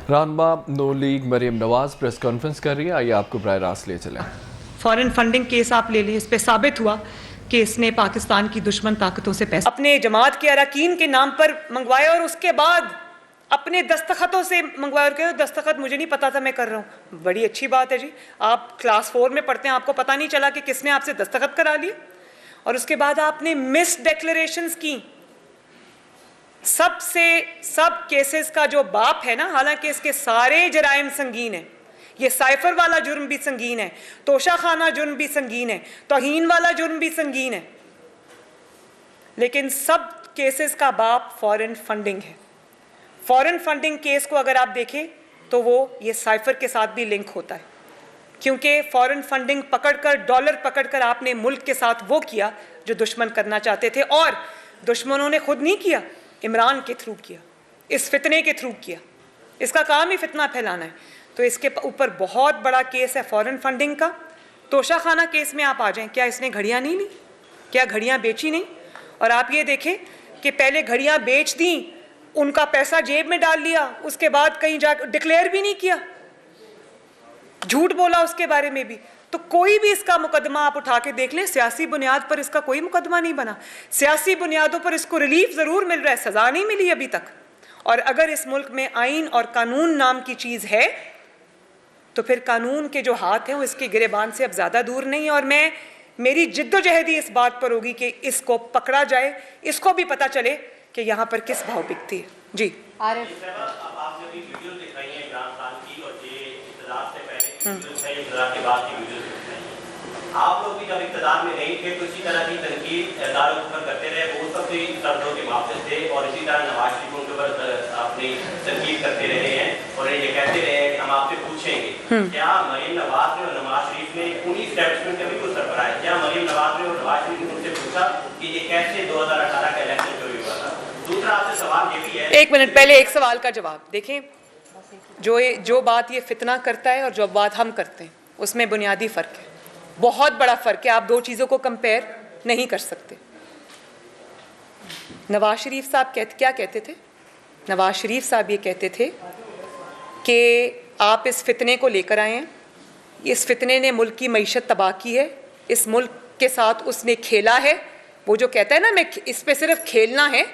रहनुमा नो लीग मरीम नवाज प्रेस कॉन्फ्रेंस कर रही है, आइए आपको बराह रास्त ले चलें। फॉरेन फंडिंग केस आप ले लीजिए, इस पे साबित हुआ कि इसने पाकिस्तान की दुश्मन ताकतों से पैसे अपने जमात के अरकान के नाम पर मंगवाया और उसके बाद अपने दस्तखतों से मंगवाया और कहे दस्तखत मुझे नहीं पता था मैं कर रहा हूँ। बड़ी अच्छी बात है जी, आप क्लास 4 में पढ़ते हैं, आपको पता नहीं चला कि किसने आपसे दस्तखत करा लिए। और उसके बाद आपने मिस डिक्लेरेशंस की। सब केसेस का जो बाप है ना, हालांकि इसके सारे जराइम संगीन हैं, ये साइफर वाला जुर्म भी संगीन है, तोशाखाना जुर्म भी संगीन है, तौहीन वाला जुर्म भी संगीन है, लेकिन सब केसेस का बाप फॉरेन फंडिंग है। फॉरेन फंडिंग केस को अगर आप देखें तो वो ये साइफर के साथ भी लिंक होता है, क्योंकि फॉरेन फंडिंग पकड़कर, डॉलर पकड़कर आपने मुल्क के साथ वो किया जो दुश्मन करना चाहते थे, और दुश्मनों ने खुद नहीं किया, इमरान के थ्रू किया, इस फितने के थ्रू किया। इसका काम ही फितना फैलाना है। तो इसके ऊपर बहुत बड़ा केस है फॉरेन फंडिंग का। तोशाखाना केस में आप आ जाएं, क्या इसने घड़ियां नहीं ली? क्या घड़ियां बेची नहीं? और आप ये देखें कि पहले घड़ियां बेच दी, उनका पैसा जेब में डाल लिया, उसके बाद कहीं जाकर डिक्लेयर भी नहीं किया, झूठ बोला उसके बारे में भी। तो कोई भी इसका मुकदमा आप उठा के देख लें, सियासी बुनियाद पर इसका कोई मुकदमा नहीं बना। सियासी बुनियादों पर इसको रिलीफ ज़रूर मिल रहा है, सज़ा नहीं मिली अभी तक। और अगर इस मुल्क में आइन और कानून नाम की चीज़ है तो फिर कानून के जो हाथ हैं वो इसके गिरेबान से अब ज़्यादा दूर नहीं है। और मेरी जिद्दोजहदी इस बात पर होगी कि इसको पकड़ा जाए, इसको भी पता चले कि यहाँ पर किस भाव बिकती है। जी आप लोग भी जब इक़्तिदार में नहीं थे तो इसी तरह की तनकीद दारों पर करते रहे, वो सब भी दर्दों के वापस थे, और इसी तरह नवाज शरीफ उनके ऊपर अपनी तनकीद करते रहे हैं और ये कहते रहे हैं कि हम आपसे पूछेंगे क्या मरीम नवाज ने और नवाज शरीफ ने उन्हीं स्टेटमेंट का भी कोई सरबराह है? क्या मरीम नवाज ने और नवाज शरीफ ने उनसे पूछा कि ये कैसे 2018 का इलेक्शन चोरी हुआ था? दूसरा आपसे सवाल ये भी है, एक मिनट पहले एक सवाल का जवाब देखें। जो बात ये फितना करता है और जो बात हम करते हैं उसमें बुनियादी फ़र्क है, बहुत बड़ा फ़र्क है। आप दो चीज़ों को कंपेयर नहीं कर सकते। नवाज शरीफ साहब क्या कहते थे? नवाज शरीफ साहब ये कहते थे कि आप इस फितने को लेकर आए हैं, इस फितने ने मुल्क की मईशत तबाह की है, इस मुल्क के साथ उसने खेला है। वो जो कहता है ना मैं इस पे सिर्फ खेलना है,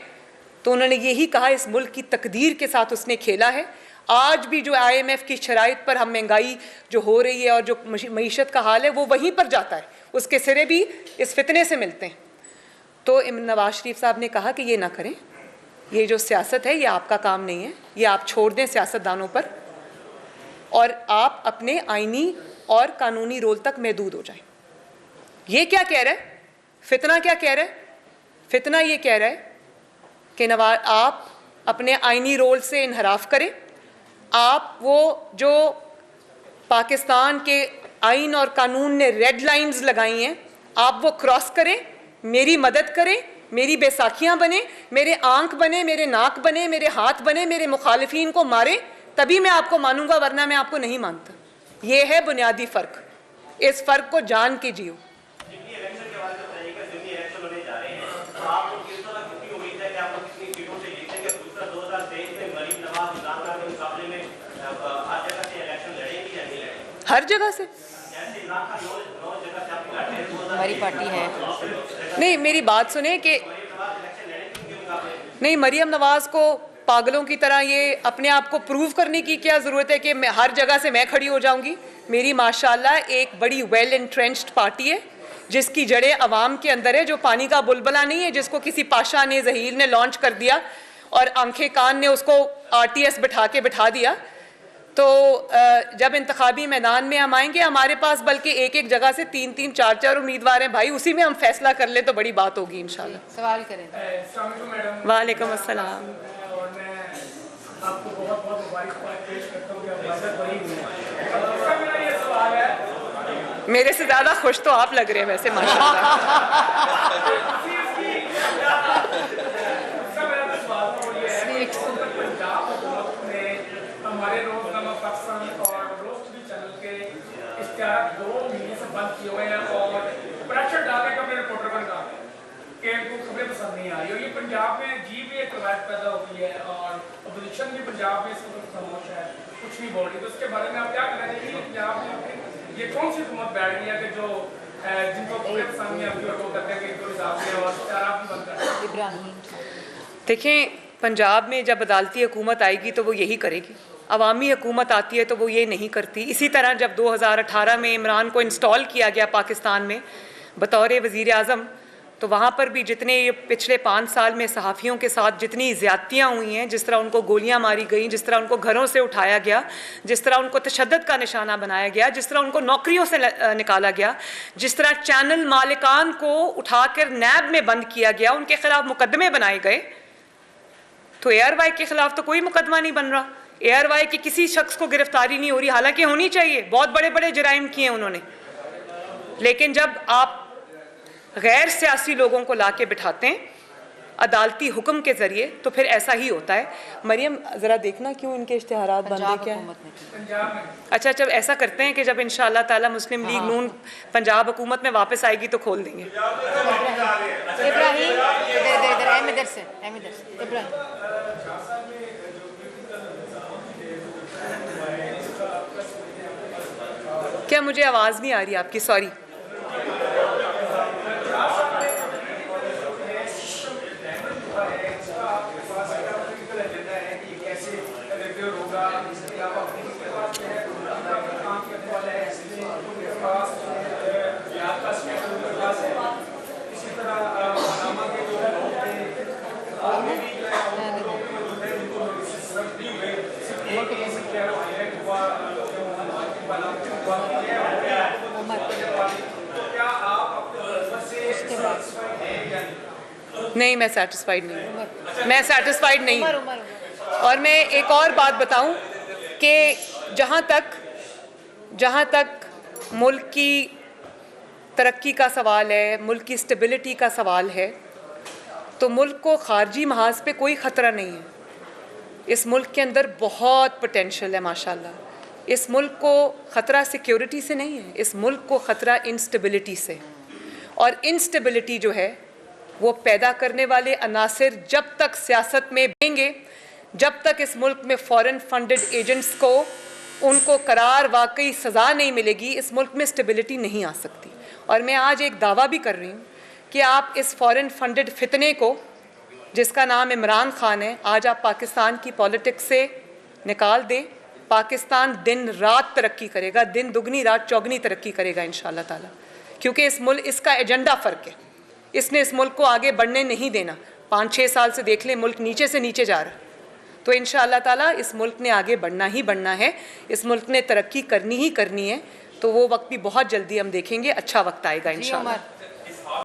तो उन्होंने यही कहा इस मुल्क की तकदीर के साथ उसने खेला है। आज भी जो IMF की शराइत पर हम महंगाई जो हो रही है और जो मईशत का हाल है वो वहीं पर जाता है, उसके सिरे भी इस फितने से मिलते हैं। तो नवाज शरीफ साहब ने कहा कि ये ना करें, ये जो सियासत है ये आपका काम नहीं है, ये आप छोड़ दें सियासतदानों पर और आप अपने आइनी और कानूनी रोल तक महदूद हो जाएं। ये क्या कह रहा है? फितना क्या कह रहा है? फितना ये कह रहा है कि नवाज आप अपने आइनी रोल से इनहराफ करें, आप वो जो पाकिस्तान के आइन और कानून ने रेड लाइंस लगाई हैं आप वो क्रॉस करें, मेरी मदद करें, मेरी बैसाखियां बने, मेरे आंख बने, मेरे नाक बने, मेरे हाथ बने, मेरे मुखालिफिन को मारे, तभी मैं आपको मानूंगा, वरना मैं आपको नहीं मानता। ये है बुनियादी फ़र्क। इस फ़र्क को जान के जियो। हर जगह से हमारी पार्टी है। नहीं, मेरी बात सुने कि नहीं, मरीम नवाज को पागलों की तरह ये अपने आप को प्रूव करने की क्या ज़रूरत है कि मैं हर जगह से मैं खड़ी हो जाऊंगी? मेरी माशाल्लाह एक बड़ी वेल एंट्रेंच्ड पार्टी है जिसकी जड़ें अवाम के अंदर है, जो पानी का बुलबुला नहीं है जिसको किसी पाशा ने ज़हीर ने लॉन्च कर दिया और आंखें कान ने उसको RTS बिठा दिया। तो जब इंतखाबी मैदान में हम आएंगे, हमारे पास बल्कि एक एक जगह से 3-3, 4-4 उम्मीदवार हैं भाई, उसी में हम फैसला कर ले तो बड़ी बात होगी इंशाल्लाह। सवाल करें। वालेकुम अस्सलाम। आपको बहुत बहुत मुबारकबाद पेश करता हूं कि आप बात बड़ी हुई है। मेरा ये सवाल है, मेरे से ज़्यादा खुश तो आप लग रहे हैं वैसे माशाल्लाह। हमारे रोजनामा पाकिस्तान और रोज टीवी चैनल के इश्तिहार 2 महीने से बंद किए हुए हैं और प्रेशर डालने का अपने रिपोर्टर पर डाल कि इनको खबरें पसंद नहीं आ रही, और ये पंजाब में अजीब एक रवायत पैदा होती है और अपोजिशन भी पंजाब में इस वक्त खामोश है, कुछ नहीं बोल रही, तो उसके बारे में आप क्या कहना चाहिए कि पंजाब में ये कौन सी हुकूमत बैठ गई है कि जो जिनको कपड़े पसंद नहीं आती और वो कहते हैं कि इनको हिसाब से और शराब भी बंद कर दें? इब्राहिम देखें, पंजाब में जब अदालती हुकूमत आएगी तो वो यही करेगी, अवामी हुकूमत आती है तो वो ये नहीं करती। इसी तरह जब 2018 में इमरान को इंस्टॉल किया गया पाकिस्तान में बतौर वज़ीर आज़म, तो वहाँ पर भी जितने ये पिछले 5 साल में सहाफ़ियों के साथ जितनी ज़्यादतियाँ हुई हैं, जिस तरह उनको गोलियाँ मारी गई, जिस तरह उनको घरों से उठाया गया, जिस तरह उनको तशद्दुद का निशाना बनाया गया, जिस तरह उनको नौकरियों से निकाला गया, जिस तरह चैनल मालिकान को उठाकर नैब में बंद किया गया, उनके खिलाफ मुकदमे बनाए गए, तो ARY के खिलाफ तो कोई मुकदमा नहीं बन रहा। ARY के किसी शख्स को गिरफ्तारी नहीं हो रही, हालांकि होनी चाहिए, बहुत बड़े बड़े जराइम किए उन्होंने। लेकिन जब आप गैर सियासी लोगों को लाके बिठाते हैं अदालती हुक्म के ज़रिए, तो फिर ऐसा ही होता है। मरियम ज़रा देखना क्यों इनके इश्तिहारात बंद है, पंजाब क्या है? हुकूमत ने की। अच्छा, जब ऐसा करते हैं कि जब इंशाअल्लाह ताला मुस्लिम लीग नून पंजाब हुकूमत में वापस आएगी तो खोल देंगे। इब्राहिम इधर अहम इधर से इब्राहिम क्या मुझे आवाज़ नहीं आ रही आपकी? सॉरी। नहीं, मैं सेटिस्फाइड नहीं हूँ, मैं सेटिस्फाइड नहीं हूँ। और मैं एक और बात बताऊं कि जहाँ तक मुल्क की तरक्की का सवाल है, मुल्क की स्टेबिलिटी का सवाल है, तो मुल्क को खारजी महाज पे कोई ख़तरा नहीं है। इस मुल्क के अंदर बहुत पोटेंशियल है माशाल्लाह। इस मुल्क को ख़तरा सिक्योरिटी से नहीं है, इस मुल्क को ख़तरा इंस्टेबिलिटी से। और इंस्टेबिलिटी जो है वो पैदा करने वाले अनासिर जब तक सियासत में रहेंगे, जब तक इस मुल्क में फॉरेन फंडेड एजेंट्स को उनको करार वाकई सज़ा नहीं मिलेगी, इस मुल्क में स्टेबिलिटी नहीं आ सकती। और मैं आज एक दावा भी कर रही हूँ कि आप इस फॉरेन फंडेड फितने को, जिसका नाम इमरान खान है, आज आप पाकिस्तान की पॉलिटिक्स से निकाल दें, पाकिस्तान दिन रात तरक्की करेगा, दिन दुगनी रात चौगनी तरक्की करेगा इंशाअल्लाह ताला। क्योंकि इसका एजेंडा फ़र्क है, इसने इस मुल्क को आगे बढ़ने नहीं देना। 5-6 साल से देख लें, मुल्क नीचे से नीचे जा रहा है। तो इंशाअल्लाह ताला इस मुल्क ने आगे बढ़ना ही बढ़ना है, इस मुल्क ने तरक्की करनी ही करनी है। तो वो वक्त भी बहुत जल्दी हम देखेंगे, अच्छा वक्त आएगा इंशाअल्लाह।